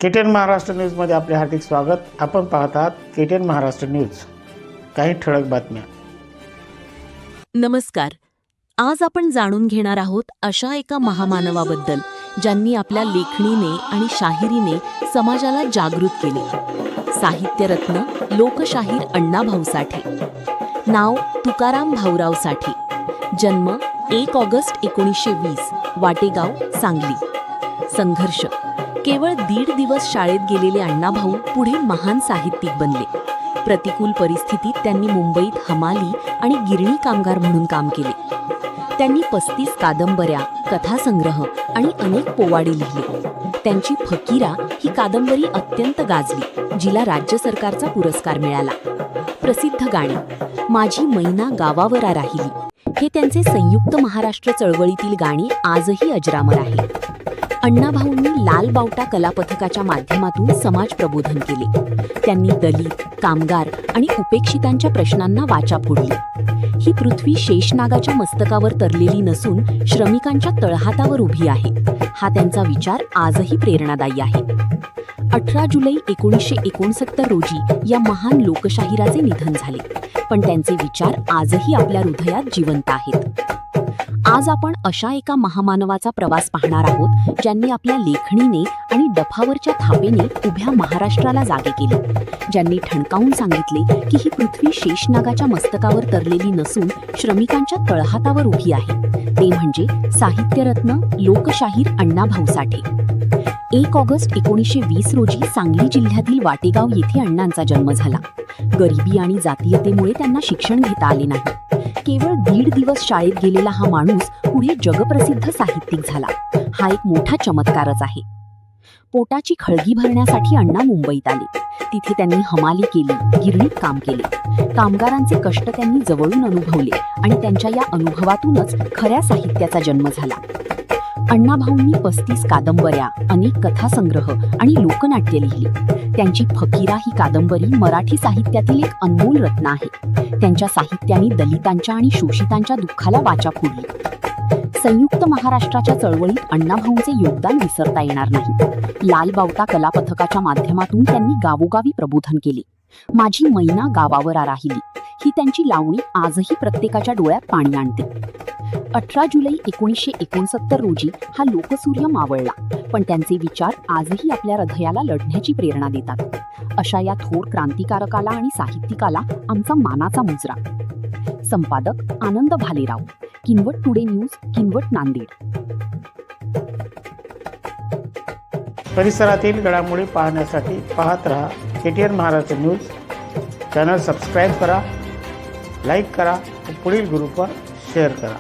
KTN Maharashtra न्यूजमध्ये आपले हार्दिक स्वागत। आपण पाहत आहात केटीएन महाराष्ट्र न्यूज। काही ठळक बातम्या। नमस्कार। आज आपण जाणून घेणार आहोत अशा एका महामानवाबद्दल ज्यांनी आपल्या लेखणीने आणि शाहिरीने समाजाला जागृत केले। साहित्यरत्न लोकशाहीर अण्णाभाऊ साठे। नाव तुकाराम भाऊराव साठे। जन्म 1 ऑगस्ट 1920, वाटेगाव, सांगली। संघर्ष। केवळ 1.5 दिवस शाळेत गेलेले अण्णाभाऊ पुढे महान साहित्यिक बनले। प्रतिकूल परिस्थितीत त्यांनी मुंबईत हमाली आणि गिरणी कामगार म्हणून काम केले। त्यांनी 35 कादंबऱ्या, कथासंग्रह आणि अनेक पोवाडे लिहिले। त्यांची फकीरा ही कादंबरी अत्यंत गाजली, जिला राज्य सरकारचा पुरस्कार मिळाला। प्रसिद्ध गाणी माझी मैना गावावरा राहिली हे त्यांचे संयुक्त महाराष्ट्र चळवळीतील गाणी आजही अजरामर आहे। अण्णाभाऊंनी लाल बावटा कलापथकाच्या माध्यमातून समाज प्रबोधन केले। त्यांनी दलित, कामगार आणि उपेक्षितांच्या प्रश्नांना वाचा फोडली। ही पृथ्वी शेषनागाच्या मस्तकावर तरलेली नसून श्रमिकांच्या तळहातावर उभी आहे, हा त्यांचा विचार आजही प्रेरणादायी आहे। 18 जुलै 1969 रोजी या महान लोकशाहिराचे निधन झाले, पण त्यांचे विचार आजही आपल्या हृदयात जिवंत आहेत। आज आपण अशा एका महामानवाचा प्रवास पाहणार आहोत ज्यांनी आपल्या लेखणीने आणि डफावरच्या थापेने उभ्या महाराष्ट्राला जागे केले। ज्यांनी ठणकावून सांगितले की ही पृथ्वी शेषनागाच्या मस्तकावर तरलेली नसून श्रमिकांच्या तळहातावर उभी आहे। ते म्हणजे साहित्यरत्न लोकशाहीर अण्णाभाऊ साठे। 1 ऑगस्ट 1920 रोजी सांगली जिल्ह्यातील वाटेगाव येथे अण्णांचा जन्म झाला। गरिबी आणि जातीयतेमुळे त्यांना शिक्षण घेता आले नाही। केवळ 1.5 दिवस शाळेत गेलेला हा माणूस पुढे जगप्रसिद्ध साहित्यिक झाला, हा एक मोठा चमत्कारच आहे। पोटाची खळगी भरण्यासाठी अण्णा मुंबईत आले। तिथे त्यांनी हमाली केली, गिरणीत काम केले। कामगारांचे कष्ट त्यांनी जवळून अनुभवले आणि त्यांच्या या अनुभवातूनच खऱ्या साहित्याचा जन्म झाला। अण्णाभाऊंनी 35 कादंबऱ्या, अनेक कथासंग्रह आणि लोकनाट्य लिहिली। त्यांची फकीरा ही कादंबरी मराठी साहित्यातील एक अनमोल रत्न आहे। त्यांच्या साहित्याने दलितांच्या आणि शोषितांच्या दुःखाला वाचा फोडली। संयुक्त महाराष्ट्राच्या चळवळीत अण्णाभाऊंचे योगदान विसरता येणार नाही। लाल बावटा कलापथकाच्या माध्यमातून त्यांनी गावोगावी प्रबोधन केले। माझी मैना गावावरा राहिली ही त्यांची लावणी आजही प्रत्येकाच्या डोळ्यात पाणी आणते। 18 जुलै 1969 रोजी हा लोकसूर्य मावळला, पण त्यांचे विचार आजही आपल्या हृदयाला लढण्याची प्रेरणा देतात। अशा या थोर क्रांतिकारकाला आणि साहित्यिकाला आमचा मानाचा मुजरा। संपादक आनंद भालेराव, किनवट टुडे न्यूज, किनवट, नांदेड। परिसरातील घडामोडी पाहण्यासाठी पाहत रहा KTN Maharashtra news. Channel subscribe करा, लाईक करा, पुढील ग्रुपवर शेअर करा।